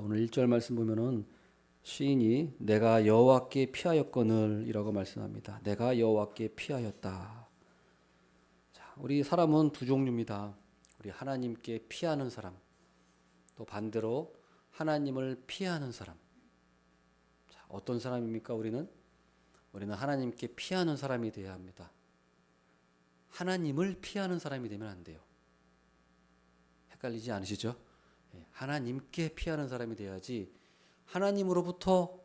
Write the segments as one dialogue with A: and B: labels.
A: 자, 오늘 1절 말씀 보면은 시인이 내가 여호와께 피하였거늘이라고 말씀합니다. 내가 여호와께 피하였다. 자, 우리 사람은 두 종류입니다. 우리 하나님께 피하는 사람, 또 반대로 하나님을 피하는 사람. 자, 어떤 사람입니까? 우리는 하나님께 피하는 사람이 되어야 합니다. 하나님을 피하는 사람이 되면 안 돼요. 헷갈리지 않으시죠? 하나님께 피하는 사람이 돼야지 하나님으로부터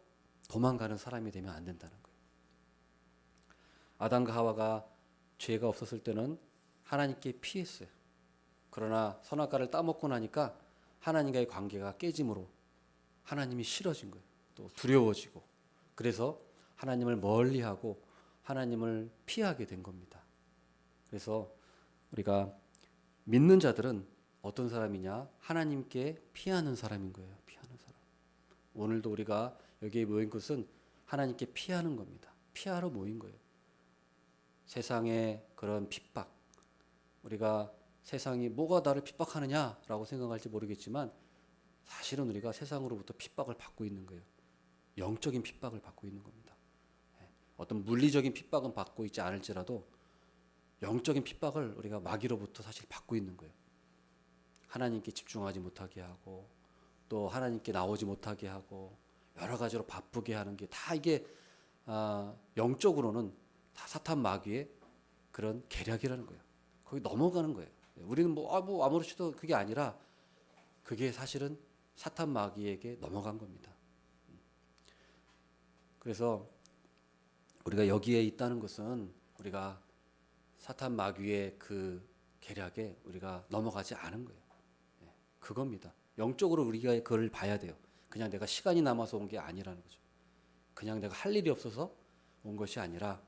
A: 도망가는 사람이 되면 안 된다는 거예요. 아담과 하와가 죄가 없었을 때는 하나님께 피했어요. 그러나 선악과를 따먹고 나니까 하나님과의 관계가 깨짐으로 하나님이 싫어진 거예요. 또 두려워지고 그래서 하나님을 멀리하고 하나님을 피하게 된 겁니다. 그래서 우리가 믿는 자들은 어떤 사람이냐? 하나님께 피하는 사람인 거예요. 피하는 사람. 오늘도 우리가 여기에 모인 것은 하나님께 피하는 겁니다. 피하러 모인 거예요. 세상의 그런 핍박, 우리가 세상이 뭐가 나를 핍박하느냐라고 생각할지 모르겠지만 사실은 우리가 세상으로부터 핍박을 받고 있는 거예요. 영적인 핍박을 받고 있는 겁니다. 어떤 물리적인 핍박은 받고 있지 않을지라도 영적인 핍박을 우리가 마귀로부터 사실 받고 있는 거예요. 하나님께 집중하지 못하게 하고 또 하나님께 나오지 못하게 하고 여러 가지로 바쁘게 하는 게 다 이게 영적으로는 다 사탄 마귀의 그런 계략이라는 거예요. 거기 넘어가는 거예요. 우리는 뭐 아무렇지도 그게 아니라 그게 사실은 사탄 마귀에게 넘어간 겁니다. 그래서 우리가 여기에 있다는 것은 우리가 사탄 마귀의 그 계략에 우리가 넘어가지 않은 거예요. 그겁니다. 영적으로 우리가 그걸 봐야 돼요. 그냥 내가 시간이 남아서 온 게 아니라는 거죠. 그냥 내가 할 일이 없어서 온 것이 아니라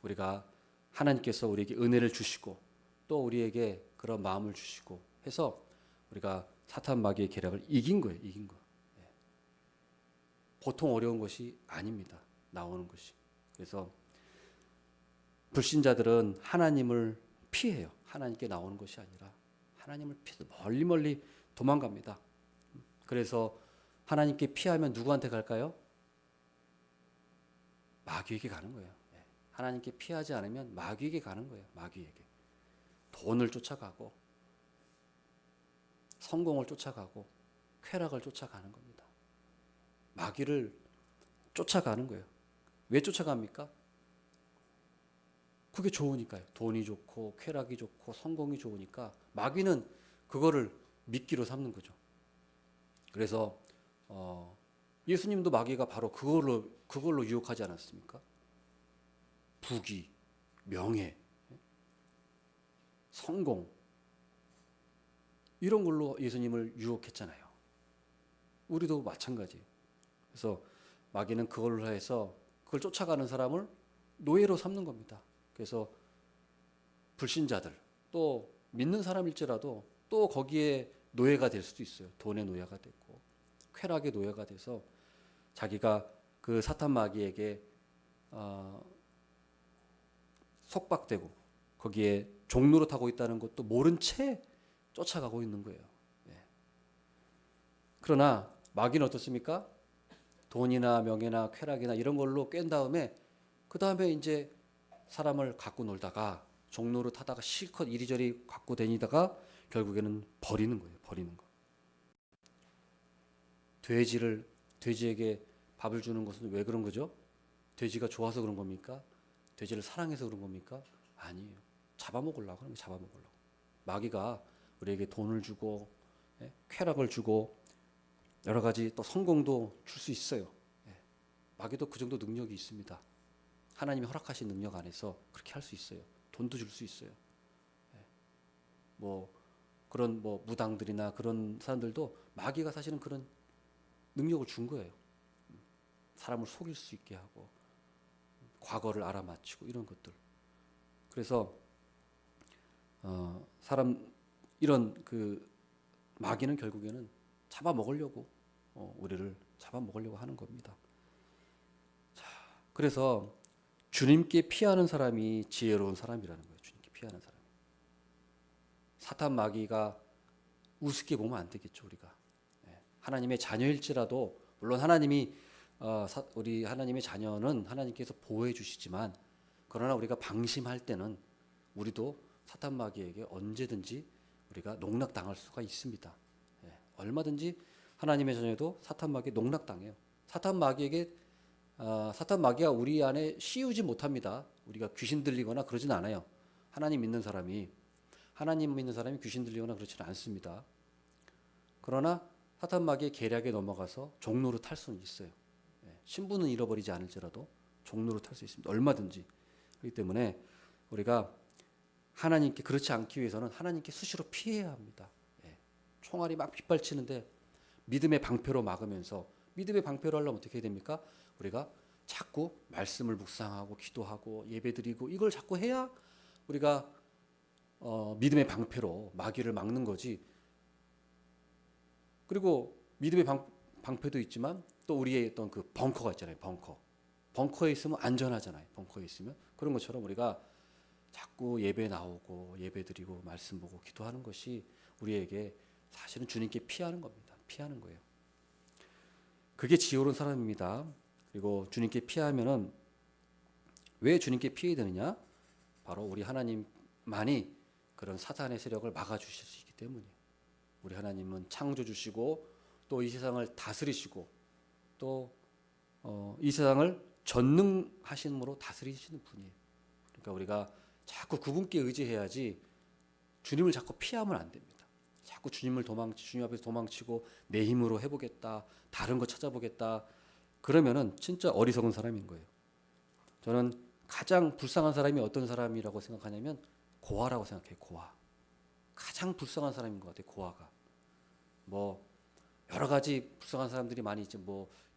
A: 우리가 하나님께서 우리에게 은혜를 주시고 또 우리에게 그런 마음을 주시고 해서 우리가 사탄 마귀의 계략을 이긴 거예요. 이긴 거. 보통 어려운 것이 아닙니다. 나오는 것이. 그래서 불신자들은 하나님을 피해요. 하나님께 나오는 것이 아니라 하나님을 피해서 멀리 도망갑니다. 그래서 하나님께 피하면 누구한테 갈까요? 마귀에게 가는 거예요. 하나님께 피하지 않으면 마귀에게 가는 거예요. 마귀에게. 돈을 쫓아가고 성공을 쫓아가고 쾌락을 쫓아가는 겁니다. 마귀를 쫓아가는 거예요. 왜 쫓아갑니까? 그게 좋으니까요. 돈이 좋고 쾌락이 좋고 성공이 좋으니까 마귀는 그거를 미끼로 삼는 거죠. 그래서 예수님도 마귀가 바로 그걸로 유혹하지 않았습니까? 부귀, 명예, 성공 이런 걸로 예수님을 유혹했잖아요. 우리도 마찬가지예요. 그래서 마귀는 그걸로 해서 그걸 쫓아가는 사람을 노예로 삼는 겁니다. 그래서 불신자들 또 믿는 사람일지라도 또 거기에 노예가 될 수도 있어요. 돈의 노예가 되고 쾌락의 노예가 돼서 자기가 그 사탄 마귀에게 속박되고 거기에 종노릇하고 있다는 것도 모른 채 쫓아가고 있는 거예요. 그러나 마귀는 어떻습니까? 돈이나 명예나 쾌락이나 이런 걸로 깬 다음에 그 다음에 이제 사람을 갖고 놀다가 종로를 타다가 실컷 이리저리 갖고 다니다가 결국에는 버리는 거예요. 버리는 거. 돼지에게 밥을 주는 것은 왜 그런 거죠? 돼지가 좋아서 그런 겁니까? 돼지를 사랑해서 그런 겁니까? 아니에요. 잡아먹으려고 하는 거 잡아먹으려고. 마귀가 우리에게 돈을 주고 쾌락을 주고 여러 가지 또 성공도 줄 수 있어요. 마귀도 그 정도 능력이 있습니다. 하나님이 허락하신 능력 안에서 그렇게 할 수 있어요. 돈도 줄 수 있어요. 뭐 그런 뭐 무당들이나 그런 사람들도 마귀가 사실은 그런 능력을 준 거예요. 사람을 속일 수 있게 하고 과거를 알아맞히고 이런 것들. 그래서 이런 그 마귀는 결국에는 잡아먹으려고 우리를 잡아먹으려고 하는 겁니다. 자, 그래서 주님께 피하는 사람이 지혜로운 사람이라는 거예요. 주님께 피하는 사람. 사탄 마귀가 우습게 보면 안 되겠죠, 우리가. 하나님의 자녀일지라도 물론 하나님이 우리 하나님의 자녀는 하나님께서 보호해 주시지만 그러나 우리가 방심할 때는 우리도 사탄 마귀에게 언제든지 우리가 농락당할 수가 있습니다. 예, 얼마든지 하나님의 자녀도 사탄 마귀에 농락당해요. 사탄 마귀가 우리 안에 씌우지 못합니다. 우리가 귀신 들리거나 그러진 않아요. 하나님 믿는 사람이 귀신 들리거나 그렇지는 않습니다. 그러나 사탄 마귀의 계략에 넘어가서 종로로 탈 수는 있어요. 예, 신분은 잃어버리지 않을지라도 종로로 탈 수 있습니다. 얼마든지. 그렇기 때문에 우리가 하나님께 그렇지 않기 위해서는 하나님께 수시로 피해야 합니다. 예, 총알이 막 빗발치는데 믿음의 방패로 막으면서 믿음의 방패로 하려면 어떻게 해야 됩니까? 우리가 자꾸 말씀을 묵상하고 기도하고 예배드리고 이걸 자꾸 해야 우리가 믿음의 방패로 마귀를 막는 거지. 그리고 믿음의 방패도 있지만 또 우리의 어떤 그 벙커가 있잖아요. 벙커에 있으면 안전하잖아요. 벙커에 있으면 그런 것처럼 우리가 자꾸 예배 나오고 예배드리고 말씀 보고 기도하는 것이 우리에게 사실은 주님께 피하는 겁니다. 피하는 거예요. 그게 지혜로운 사람입니다. 그리고 주님께 피하면은 왜 주님께 피해야 되느냐? 바로 우리 하나님만이 그런 사탄의 세력을 막아주실 수 있기 때문이에요. 우리 하나님은 창조주시고 또 이 세상을 다스리시고 또 이 세상을 전능하심으로 다스리시는 분이에요. 그러니까 우리가 자꾸 그분께 의지해야지 주님을 자꾸 피하면 안 됩니다. 자꾸 주님 앞에서 도망치고 내 힘으로 해보겠다, 다른 거 찾아보겠다. 그러면은 진짜 어리석은 사람인 거예요. 저는 가장 불쌍한 사람이 어떤 사람이라고 생각하냐면 고아라고 생각해요. 고아. 가장 불쌍한 사람인 것 같아요. 고아가. 뭐 여러 가지 불쌍한 사람들이 많이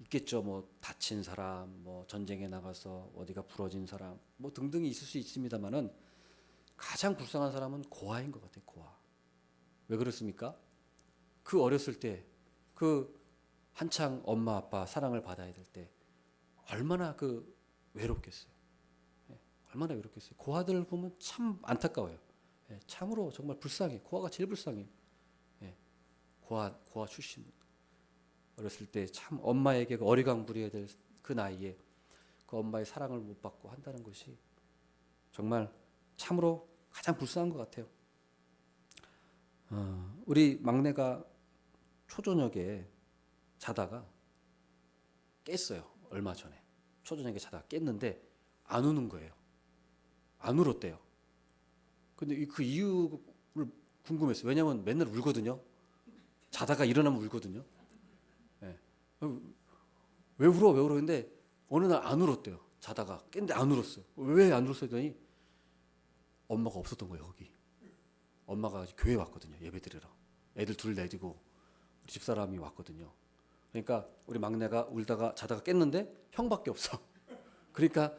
A: 있겠죠. 뭐 다친 사람, 뭐 전쟁에 나가서 어디가 부러진 사람, 뭐 등등이 있을 수 있습니다만은 가장 불쌍한 사람은 고아인 것 같아요. 고아. 왜 그렇습니까? 그 어렸을 때, 그 한창 엄마 아빠 사랑을 받아야 될 때 얼마나 그 외롭겠어요. 얼마나 외롭겠어요. 고아들 보면 참 안타까워요. 참으로 정말 불쌍해. 고아가 제일 불쌍해. 고아 출신. 어렸을 때 참 엄마에게 어리광 부려야 될 그 나이에 그 엄마의 사랑을 못 받고 한다는 것이 정말 참으로 가장 불쌍한 것 같아요. 우리 막내가 초저녁에 자다가 깼어요. 얼마 전에 초저녁에 자다가 깼는데 안 우는 거예요. 안 울었대요. 근데 그 이유를 궁금했어요. 왜냐하면 맨날 울거든요. 자다가 일어나면 울거든요. 네. 왜 울어? 근데 어느 날 안 울었대요. 자다가 깼는데 안 울었어요. 왜 안 울었어요? 했더니 엄마가 없었던 거예요. 거기. 엄마가 교회 왔거든요. 예배 드리러. 애들 둘 내리고 우리 집사람이 왔거든요. 그러니까 우리 막내가 울다가 자다가 깼는데 형밖에 없어. 그러니까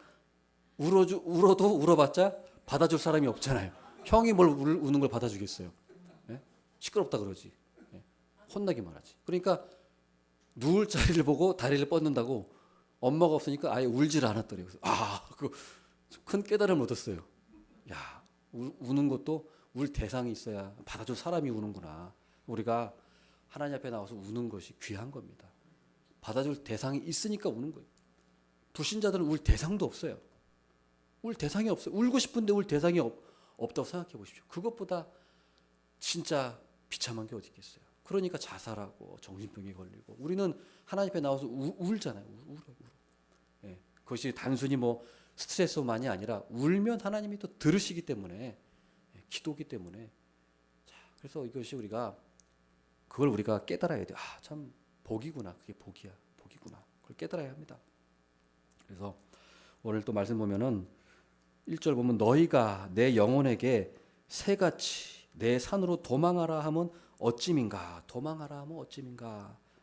A: 울어도 울어봤자 받아줄 사람이 없잖아요. 형이 뭘 우는 걸 받아주겠어요. 네? 시끄럽다 그러지. 네? 혼나기만 하지. 그러니까 누울 자리를 보고 다리를 뻗는다고 엄마가 없으니까 아예 울지를 않았더래요. 그래서 큰 깨달음을 얻었어요. 야, 우는 것도 울 대상이 있어야 받아줄 사람이 우는구나. 우리가 하나님 앞에 나와서 우는 것이 귀한 겁니다. 받아줄 대상이 있으니까 우는 거예요. 불신자들은 울 대상도 없어요. 울 대상이 없어요. 울고 싶은데 울 대상이 없다고 생각해 보십시오. 그것보다 진짜 비참한 게 어디 있겠어요. 그러니까 자살하고 정신병에 걸리고 우리는 하나님 앞에 나와서 울잖아요. 울어. 예, 그것이 단순히 뭐 스트레스만이 아니라 울면 하나님이 또 들으시기 때문에 기도기 때문에 자, 그래서 이것이 그걸 우리가 깨달아야 돼요. 참 복이구나. 그게 복이구나. 그걸 깨달아야 합니다. 그래서 오늘 또 말씀 보면은 1절 보면 너희가 내 영혼에게 새같이 내 산으로 도망하라 하면 어찌민가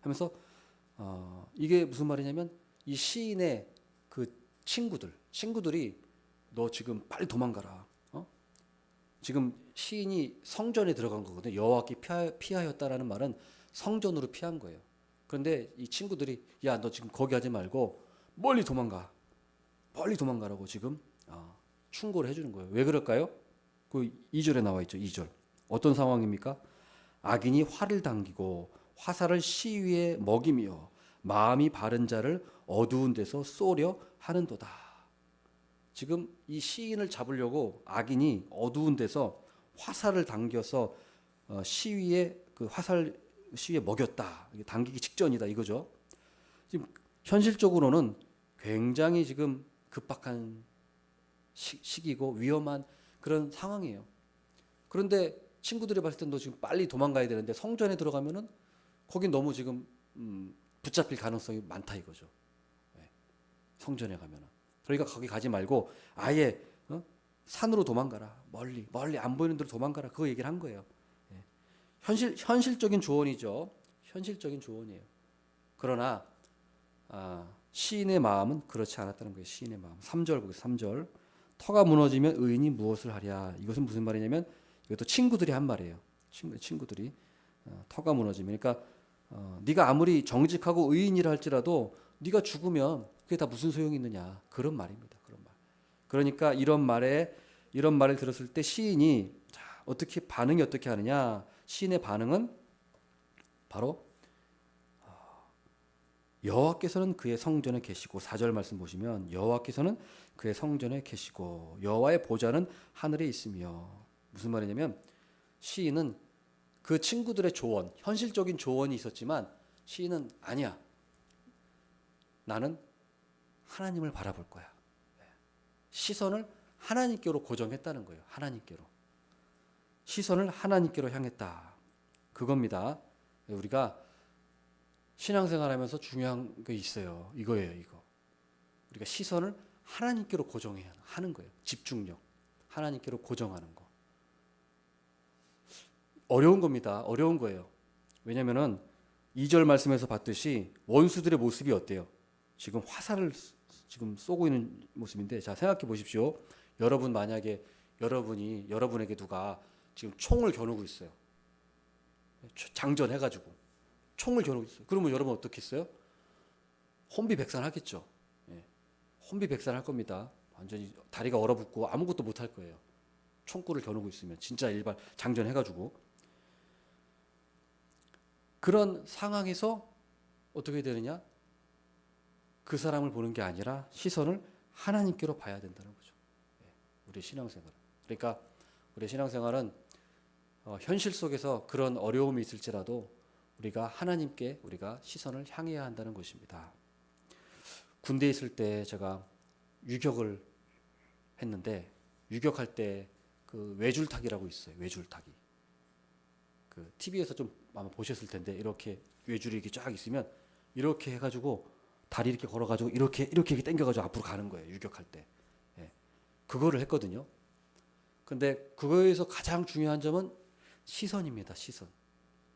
A: 하면서 이게 무슨 말이냐면 이 시인의 그 친구들이 너 지금 빨리 도망가라. 지금 시인이 성전에 들어간 거거든요. 여호와께 피하였다라는 말은 성전으로 피한 거예요. 그런데 이 친구들이 야, 너 지금 거기 하지 말고 멀리 도망가라고 지금 충고를 해주는 거예요. 왜 그럴까요? 그 2절에 나와 있죠. 2절 어떤 상황입니까? 악인이 활을 당기고 화살을 시 위에 먹이며 마음이 바른 자를 어두운 데서 쏘려 하는도다. 지금 이 시인을 잡으려고 악인이 어두운 데서 화살을 당겨서 시위에 그 화살 시위에 먹였다. 이게 당기기 직전이다 이거죠. 지금 현실적으로는 굉장히 지금 급박한 시기고 위험한 그런 상황이에요. 그런데 친구들이 봤을 땐 너 지금 빨리 도망가야 되는데 성전에 들어가면은 거긴 너무 지금 붙잡힐 가능성이 많다 이거죠. 네. 성전에 가면은. 그러니까 거기 가지 말고 아예 산으로 도망가라. 멀리 안 보이는 데로 도망가라. 그거 얘기를 한 거예요. 네. 현실적인 조언이죠. 현실적인 조언이에요. 그러나 시인의 마음은 그렇지 않았다는 거예요. 시인의 마음. 3절 보겠습니다. 3절. 터가 무너지면 의인이 무엇을 하랴. 이것은 무슨 말이냐면 이것도 친구들이 한 말이에요. 친구들이 터가 무너지면 그러니까 네가 아무리 정직하고 의인이라 할지라도 네가 죽으면 그게 다 무슨 소용이 있느냐. 그런 말입니다. 그런 말. 그러니까 이런 말을 들었을 때 시인이 자, 반응이 어떻게 하느냐? 시인의 반응은 바로 여호와께서는 그의 성전에 계시고 4절 말씀 보시면 여호와께서는 그의 성전에 계시고 여호와의 보좌는 하늘에 있으며 무슨 말이냐면 시인은 그 친구들의 조언, 현실적인 조언이 있었지만 시인은 아니야. 나는 하나님을 바라볼 거야. 시선을 하나님께로 고정했다는 거예요. 하나님께로. 시선을 하나님께로 향했다. 그겁니다. 우리가 신앙생활하면서 중요한 게 있어요. 이거예요, 이거. 우리가 시선을 하나님께로 고정해야 하는 거예요. 집중력. 하나님께로 고정하는 거. 어려운 겁니다. 어려운 거예요. 왜냐면은 2절 말씀에서 봤듯이 원수들의 모습이 어때요? 지금 화살을 지금 쏘고 있는 모습인데 자, 생각해 보십시오. 여러분 만약에 여러분에게 누가 지금 총을 겨누고 있어요. 장전해 가지고 총을 겨누고 있어요. 그러면 여러분 어떻겠어요? 혼비백산하겠죠. 예. 혼비백산할 겁니다. 완전히 다리가 얼어붙고 아무것도 못 할 거예요. 총구를 겨누고 있으면 진짜 일반 장전해 가지고 그런 상황에서 어떻게 되느냐? 그 사람을 보는 게 아니라 시선을 하나님께로 봐야 된다는 거죠. 우리 신앙생활은. 그러니까 우리 신앙생활은 현실 속에서 그런 어려움이 있을지라도 우리가 하나님께 우리가 시선을 향해야 한다는 것입니다. 군대에 있을 때 제가 유격을 했는데 유격할 때 그 외줄타기라고 있어요. 외줄타기. 그 TV에서 좀 아마 보셨을 텐데 이렇게 외줄이 이렇게 쫙 있으면 이렇게 해가지고 다리 이렇게 걸어가지고 이렇게 당겨가지고 앞으로 가는 거예요. 유격할 때. 예. 그거를 했거든요. 근데 그거에서 가장 중요한 점은 시선입니다. 시선.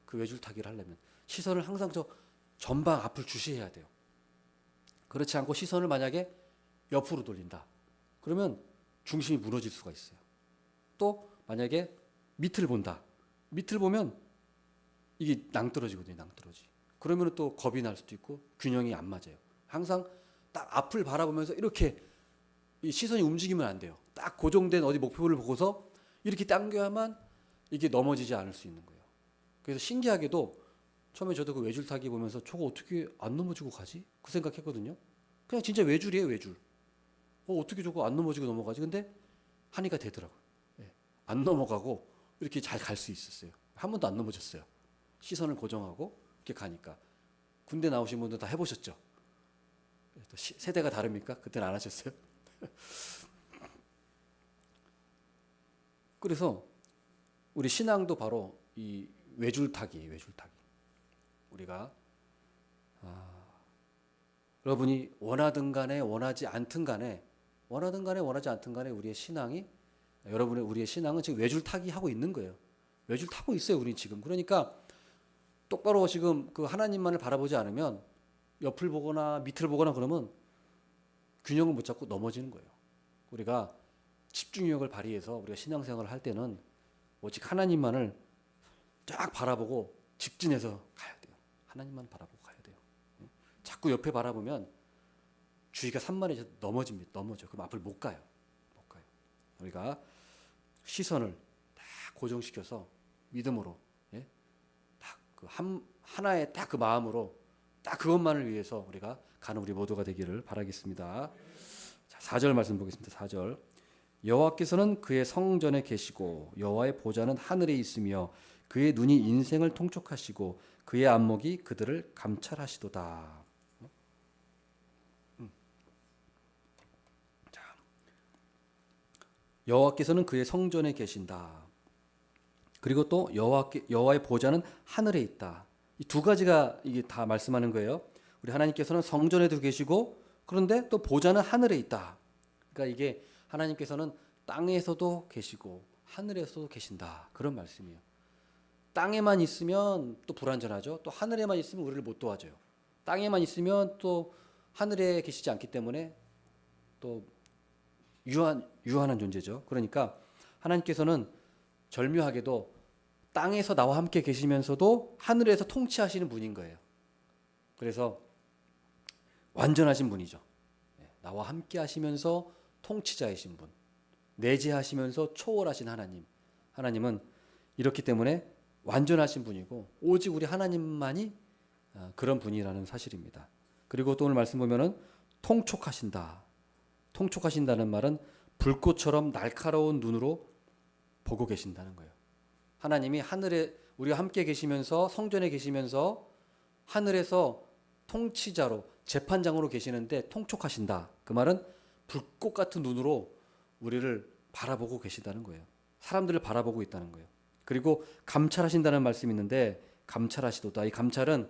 A: 그 외줄타기를 하려면 시선을 항상 저 전방 앞을 주시해야 돼요. 그렇지 않고 시선을 만약에 옆으로 돌린다. 그러면 중심이 무너질 수가 있어요. 또 만약에 밑을 본다. 밑을 보면 이게 낭떠러지거든요. 낭떠러지. 그러면 또 겁이 날 수도 있고 균형이 안 맞아요. 항상 딱 앞을 바라보면서 이렇게 이 시선이 움직이면 안 돼요. 딱 고정된 어디 목표를 보고서 이렇게 당겨야만 이게 넘어지지 않을 수 있는 거예요. 그래서 신기하게도 처음에 저도 그 외줄타기 보면서 저거 어떻게 안 넘어지고 가지? 그 생각했거든요. 그냥 진짜 외줄이에요, 외줄. 어떻게 저거 안 넘어지고 넘어가지? 근데 하니까 되더라고요. 예. 안 넘어가고 이렇게 잘 갈 수 있었어요. 한 번도 안 넘어졌어요. 시선을 고정하고 이렇게 가니까. 군대 나오신 분들 다 해보셨죠? 또 세대가 다릅니까? 그때는 안 하셨어요? 그래서 우리 신앙도 바로 이 외줄타기예요. 외줄타기. 우리가 여러분이 원하든 간에 원하지 않든 간에 우리의 신앙이 우리의 신앙은 지금 외줄타기 하고 있는 거예요. 외줄 타고 있어요. 우린 지금. 그러니까 똑바로 지금 그 하나님만을 바라보지 않으면 옆을 보거나 밑을 보거나 그러면 균형을 못 잡고 넘어지는 거예요. 우리가 집중력을 발휘해서 우리가 신앙생활을 할 때는 오직 하나님만을 쫙 바라보고 직진해서 가야 돼요. 하나님만 바라보고 가야 돼요. 자꾸 옆에 바라보면 주위가 산만해져서 넘어져. 그럼 앞을 못 가요. 우리가 시선을 딱 고정시켜서 믿음으로 딱 하나의 딱 그 마음으로 딱 그것만을 위해서 우리가 가는 우리 모두가 되기를 바라겠습니다. 자, 4절 말씀 보겠습니다. 4절. 여호와께서는 그의 성전에 계시고 여호와의 보좌는 하늘에 있으며 그의 눈이 인생을 통촉하시고 그의 안목이 그들을 감찰하시도다. 자, 여호와께서는 그의 성전에 계신다. 그리고 또 여호와의 보좌는 하늘에 있다. 이 두 가지가 이게 다 말씀하는 거예요. 우리 하나님께서는 성전에도 계시고 그런데 또 보좌는 하늘에 있다. 그러니까 이게 하나님께서는 땅에서도 계시고 하늘에서도 계신다. 그런 말씀이에요. 땅에만 있으면 또 불완전하죠. 또 하늘에만 있으면 우리를 못 도와줘요. 땅에만 있으면 또 하늘에 계시지 않기 때문에 또 유한한 존재죠. 그러니까 하나님께서는 절묘하게도 땅에서 나와 함께 계시면서도 하늘에서 통치하시는 분인 거예요. 그래서 완전하신 분이죠. 나와 함께 하시면서 통치자이신 분, 내재하시면서 초월하신 하나님. 하나님은 이렇기 때문에 완전하신 분이고 오직 우리 하나님만이 그런 분이라는 사실입니다. 그리고 또 오늘 말씀 보면은 통촉하신다. 통촉하신다는 말은 불꽃처럼 날카로운 눈으로 보고 계신다는 거예요. 하나님이 하늘에 우리와 함께 계시면서 성전에 계시면서 하늘에서 통치자로 재판장으로 계시는데 통촉하신다. 그 말은 불꽃 같은 눈으로 우리를 바라보고 계시다는 거예요. 사람들을 바라보고 있다는 거예요. 그리고 감찰하신다는 말씀이 있는데 감찰하시도다. 이 감찰은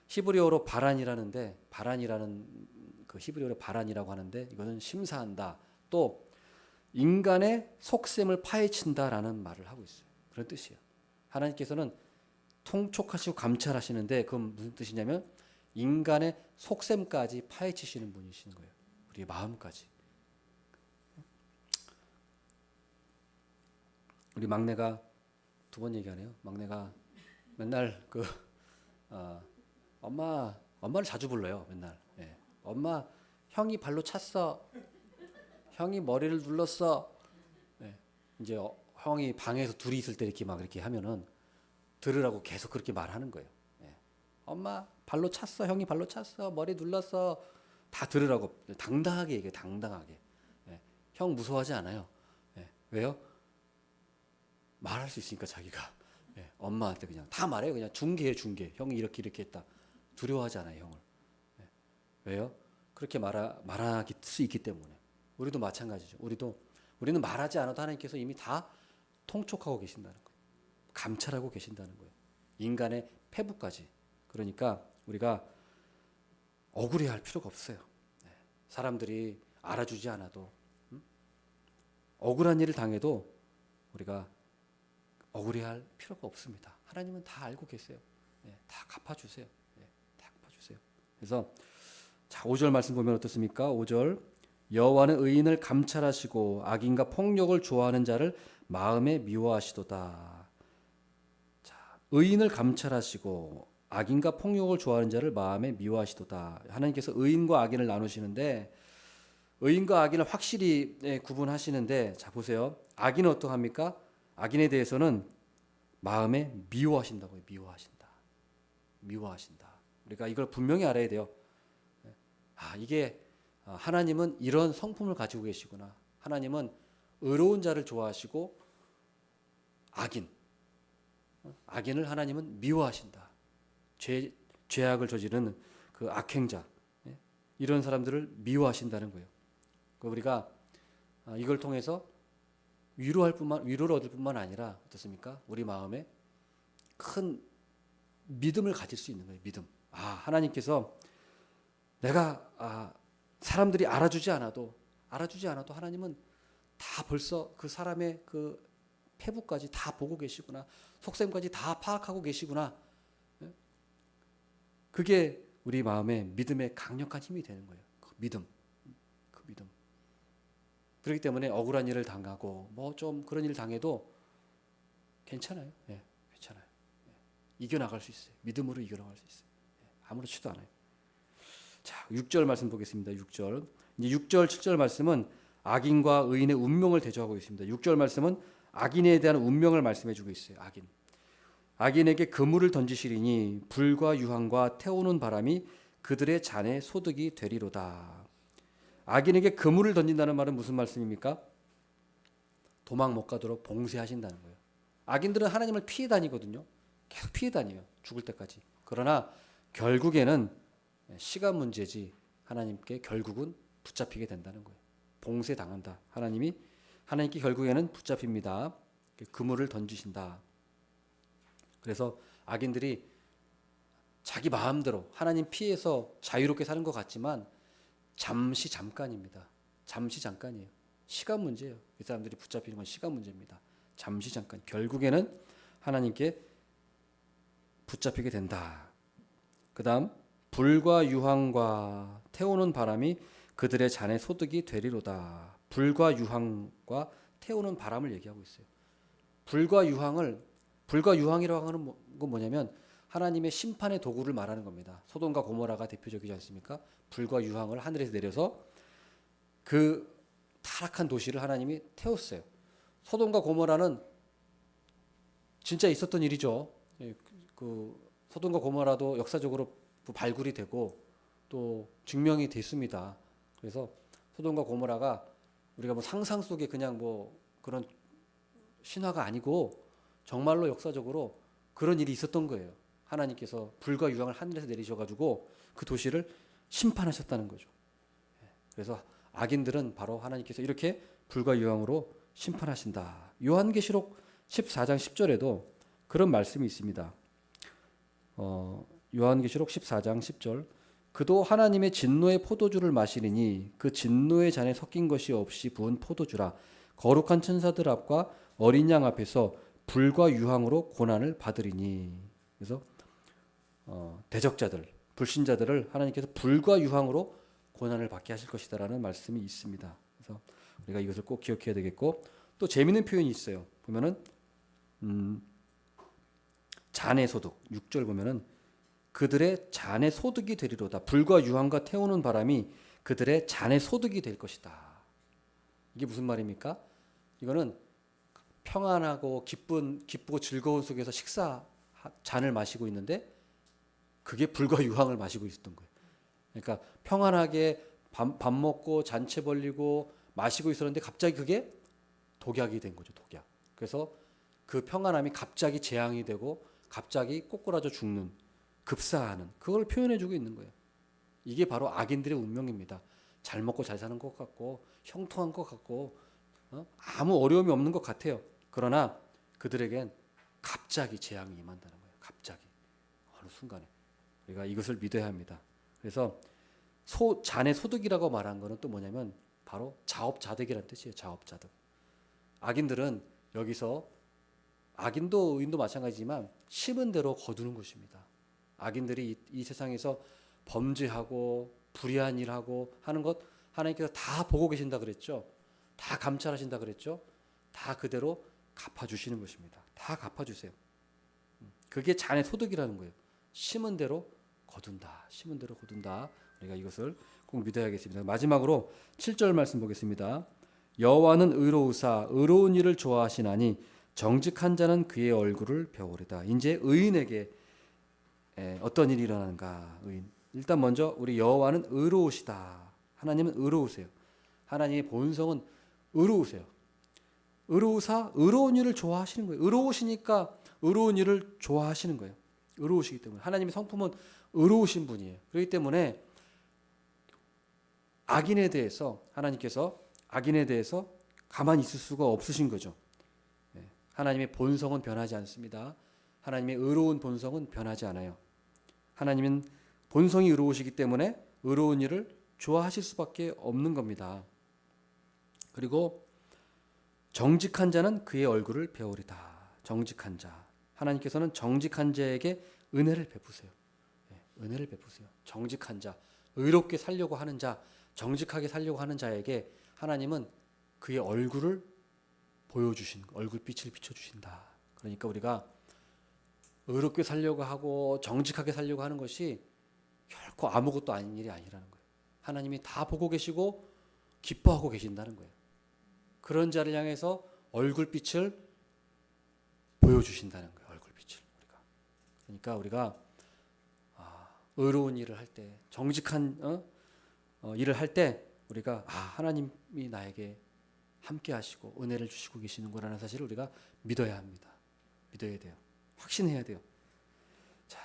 A: 히브리어로 바란이라는데 바란이라는 그 히브리어로 바란이라고 하는데 이것은 심사한다. 또 인간의 속셈을 파헤친다라는 말을 하고 있어요. 그런 뜻이에요. 하나님께서는 통촉하시고 감찰하시는데 그건 무슨 뜻이냐면 인간의 속셈까지 파헤치시는 분이신 거예요. 우리의 마음까지. 우리 막내가 두 번 얘기하네요. 막내가 맨날 엄마를 자주 불러요. 맨날. 예. 엄마 형이 발로 찼어. 형이 머리를 눌렀어. 예. 이제 형이 방에서 둘이 있을 때 이렇게 막 이렇게 하면은 들으라고 계속 그렇게 말하는 거예요. 예. 엄마 발로 찼어. 형이 발로 찼어. 머리 눌렀어. 다 들으라고 당당하게 얘기해요. 당당하게. 예. 형 무서워하지 않아요. 예. 왜요? 말할 수 있으니까 자기가. 예. 엄마한테 그냥 다 말해요. 그냥 중개해 중개. 형이 이렇게 했다. 두려워하지 않아요. 형을. 예. 왜요? 그렇게 말할 수 있기 때문에. 우리도 마찬가지죠. 우리는 말하지 않아도 하나님께서 이미 다 통촉하고 계신다는 거예요. 감찰하고 계신다는 거예요. 인간의 패부까지. 그러니까 우리가 억울해할 필요가 없어요. 사람들이 알아주지 않아도 억울한 일을 당해도 우리가 억울해할 필요가 없습니다. 하나님은 다 알고 계세요. 다 갚아주세요. 다 갚아주세요. 그래서 자 5절 말씀 보면 어떻습니까? 5절 여호와는 의인을 감찰하시고 악인과 폭력을 좋아하는 자를 마음에 미워하시도다. 자, 의인을 감찰하시고 악인과 폭력을 좋아하는 자를 마음에 미워하시도다. 하나님께서 의인과 악인을 나누시는데 의인과 악인을 확실히 구분하시는데 자 보세요. 악인은 어떠합니까? 악인에 대해서는 마음에 미워하신다고요. 미워하신다. 우리가 이걸 분명히 알아야 돼요. 이게 하나님은 이런 성품을 가지고 계시구나. 하나님은 의로운 자를 좋아하시고 악인을 하나님은 미워하신다. 죄악을 저지르는 그 악행자 이런 사람들을 미워하신다는 거예요. 우리가 이걸 통해서 위로를 얻을 뿐만 아니라 어떻습니까? 우리 마음에 큰 믿음을 가질 수 있는 거예요. 믿음. 하나님께서 내가 사람들이 알아주지 않아도 하나님은 다 벌써 그 사람의 그 패부까지 다 보고 계시구나. 속셈까지 다 파악하고 계시구나. 그게 우리 마음에 믿음의 강력한 힘이 되는 거예요. 그 믿음. 그렇기 때문에 억울한 일을 당하고 뭐 좀 그런 일을 당해도 괜찮아요. 괜찮아요. 이겨나갈 수 있어요. 믿음으로 이겨나갈 수 있어요. 아무렇지도 않아요. 자, 6절 말씀 보겠습니다. 6절. 이제 6절, 7절 말씀은 악인과 의인의 운명을 대조하고 있습니다. 6절 말씀은 악인에 대한 운명을 말씀해 주고 있어요. 악인에게 그물을 던지시리니 불과 유황과 태우는 바람이 그들의 잔에 소득이 되리로다. 악인에게 그물을 던진다는 말은 무슨 말씀입니까? 도망 못 가도록 봉쇄하신다는 거예요. 악인들은 하나님을 피해 다니거든요. 계속 피해 다녀요. 죽을 때까지. 그러나 결국에는 시간 문제지 하나님께 결국은 붙잡히게 된다는 거예요. 봉쇄당한다. 하나님께 결국에는 붙잡힙니다. 그물을 던지신다. 그래서 악인들이 자기 마음대로 하나님 피해서 자유롭게 사는 것 같지만 잠깐입니다. 잠시 잠깐이에요. 시간 문제예요. 이 사람들이 붙잡히는 건 시간 문제입니다. 잠시 잠깐. 결국에는 하나님께 붙잡히게 된다. 그 다음 불과 유황과 태우는 바람이 그들의 잔의 소득이 되리로다. 불과 유황과 태우는 바람을 얘기하고 있어요. 불과 유황이라고 하는 건 뭐냐면 하나님의 심판의 도구를 말하는 겁니다. 소돔과 고모라가 대표적이지 않습니까? 불과 유황을 하늘에서 내려서 그 타락한 도시를 하나님이 태웠어요. 소돔과 고모라는 진짜 있었던 일이죠. 그 소돔과 고모라도 역사적으로 발굴이 되고 또 증명이 됐습니다. 그래서 소돔과 고모라가 우리가 뭐 상상 속에 그냥 뭐 그런 신화가 아니고 정말로 역사적으로 그런 일이 있었던 거예요. 하나님께서 불과 유황을 하늘에서 내리셔가지고 그 도시를 심판하셨다는 거죠. 그래서 악인들은 바로 하나님께서 이렇게 불과 유황으로 심판하신다. 요한계시록 14장 10절에도 그런 말씀이 있습니다. 요한계시록 14장 10절 그도 하나님의 진노의 포도주를 마시리니 그 진노의 잔에 섞인 것이 없이 부은 포도주라. 거룩한 천사들 앞과 어린 양 앞에서 불과 유황으로 고난을 받으리니. 그래서 대적자들, 불신자들을 하나님께서 불과 유황으로 고난을 받게 하실 것이다라는 말씀이 있습니다. 그래서 우리가 이것을 꼭 기억해야 되겠고 또 재미있는 표현이 있어요. 보면은 잔의 소득 6절 보면은 그들의 잔의 소득이 되리로다. 불과 유황과 태우는 바람이 그들의 잔의 소득이 될 것이다. 이게 무슨 말입니까? 이거는 평안하고 기쁘고 즐거운 속에서 잔을 마시고 있는데 그게 불과 유황을 마시고 있었던 거예요. 그러니까 평안하게 밥 먹고 잔치 벌리고 마시고 있었는데 갑자기 그게 독약이 된 거죠. 독약. 그래서 그 평안함이 갑자기 재앙이 되고 갑자기 꼬꾸라져 죽는 급사하는 그걸 표현해주고 있는 거예요. 이게 바로 악인들의 운명입니다. 잘 먹고 잘 사는 것 같고 형통한 것 같고 아무 어려움이 없는 것 같아요. 그러나 그들에겐 갑자기 재앙이 임한다는 거예요. 갑자기 어느 순간에 우리가 이것을 믿어야 합니다. 그래서 잔의 소득이라고 말한 거는 또 뭐냐면 바로 자업자득이라는 뜻이에요. 자업자득. 악인들은 여기서 악인도 의인도 마찬가지지만 심은 대로 거두는 것입니다. 악인들이 이 세상에서 범죄하고 불의한 일하고 하는 것 하나님께서 다 보고 계신다 그랬죠. 다 감찰하신다 그랬죠. 다 그대로 갚아주시는 것입니다. 다 갚아주세요. 그게 잔의 소득이라는 거예요. 심은 대로 거둔다. 심은 대로 거둔다. 우리가 이것을 꼭 믿어야겠습니다. 마지막으로 7절 말씀 보겠습니다. 여호와는 의로우사 의로운 일을 좋아하시나니 정직한 자는 그의 얼굴을 배우리다. 이제 의인에게 어떤 일이 일어나는가? 의인. 일단 먼저 우리 여호와는 의로우시다. 하나님은 의로우세요. 하나님의 본성은 의로우세요. 의로우사 의로운 일을 좋아하시는 거예요. 의로우시니까 의로운 일을 좋아하시는 거예요. 의로우시기 때문에 하나님의 성품은 의로우신 분이에요. 그렇기 때문에 하나님께서 악인에 대해서 가만히 있을 수가 없으신 거죠. 하나님의 본성은 변하지 않습니다. 하나님의 의로운 본성은 변하지 않아요. 하나님은 본성이 의로우시기 때문에 의로운 일을 좋아하실 수밖에 없는 겁니다. 그리고 정직한 자는 그의 얼굴을 배우리다. 정직한 자. 하나님께서는 정직한 자에게 은혜를 베푸세요. 은혜를 베푸세요. 정직한 자, 의롭게 살려고 하는 자, 정직하게 살려고 하는 자에게 하나님은 그의 얼굴을 얼굴빛을 비춰주신다. 그러니까 우리가 의롭게 살려고 하고 정직하게 살려고 하는 것이 결코 아무것도 아닌 일이 아니라는 거예요. 하나님이 다 보고 계시고 기뻐하고 계신다는 거예요. 그런 자를 향해서 얼굴빛을 보여주신다는 거예요. 얼굴빛을 우리가 그러니까 우리가 의로운 일을 할 때, 정직한 일을 할 때 우리가 하나님이 나에게 함께 하시고 은혜를 주시고 계시는구나라는 사실을 우리가 믿어야 합니다. 믿어야 돼요. 확신해야 돼요. 자,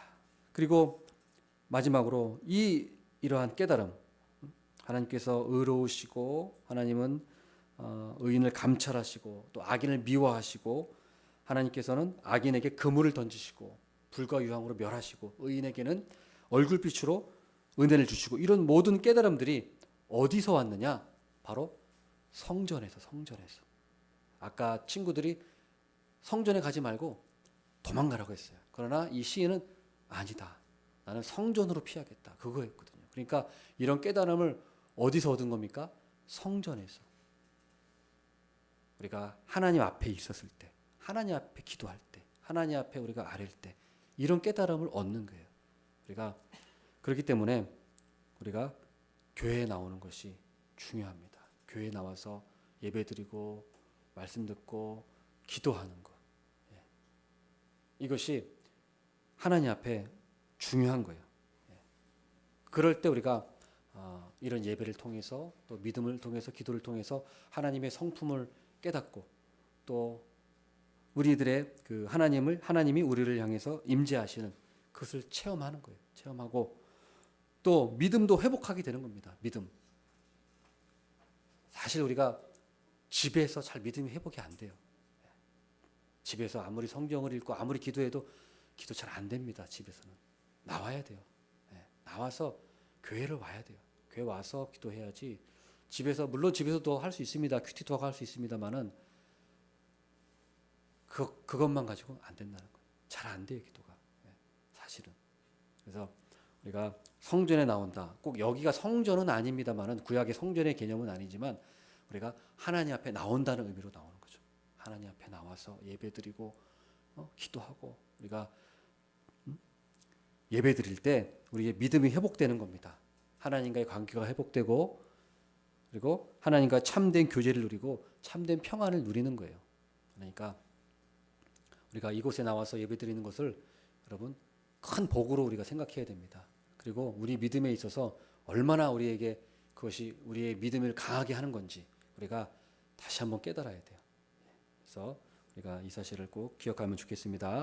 A: 그리고 마지막으로 이러한 깨달음, 하나님께서 의로우시고 하나님은 의인을 감찰하시고 또 악인을 미워하시고 하나님께서는 악인에게 그물을 던지시고 불과 유황으로 멸하시고 의인에게는 얼굴빛으로 은혜를 주시고 이런 모든 깨달음들이 어디서 왔느냐? 바로 성전에서. 아까 친구들이 성전에 가지 말고 도망가라고 했어요. 그러나 이 시인은 아니다. 나는 성전으로 피하겠다. 그거였거든요. 그러니까 이런 깨달음을 어디서 얻은 겁니까? 성전에서. 우리가 하나님 앞에 있었을 때, 하나님 앞에 기도할 때, 하나님 앞에 우리가 아랠 때 이런 깨달음을 얻는 거예요. 우리가 그렇기 때문에 우리가 교회에 나오는 것이 중요합니다. 교회에 나와서 예배드리고 말씀 듣고 기도하는 것. 이것이 하나님 앞에 중요한 거예요. 그럴 때 우리가 이런 예배를 통해서 또 믿음을 통해서 기도를 통해서 하나님의 성품을 깨닫고 또 우리들의 그 하나님이 우리를 향해서 임재하시는 그것을 체험하는 거예요. 체험하고 또 믿음도 회복하게 되는 겁니다. 믿음. 사실 우리가 집에서 잘 믿음이 회복이 안 돼요. 집에서 아무리 성경을 읽고 아무리 기도해도 기도 잘 안 됩니다. 집에서는. 나와야 돼요. 나와서 교회를 와야 돼요. 교회 와서 기도해야지. 물론 집에서도 할 수 있습니다. 큐티토크 할 수 있습니다만은 그것만 가지고 안 된다는 거예요. 잘 안 돼요, 기도가. 사실은. 그래서 우리가 성전에 나온다. 꼭 여기가 성전은 아닙니다만은 구약의 성전의 개념은 아니지만 우리가 하나님 앞에 나온다는 의미로 나오는 거죠. 하나님 앞에 나와서 예배드리고 기도하고 우리가 예배드릴 때 우리의 믿음이 회복되는 겁니다. 하나님과의 관계가 회복되고 그리고 하나님과 참된 교제를 누리고 참된 평안을 누리는 거예요. 그러니까 우리가 이곳에 나와서 예배드리는 것을 여러분 큰 복으로 우리가 생각해야 됩니다. 그리고 우리 믿음에 있어서 얼마나 우리에게 그것이 우리의 믿음을 강하게 하는 건지 우리가 다시 한번 깨달아야 돼요. 그래서 우리가 이 사실을 꼭 기억하면 좋겠습니다.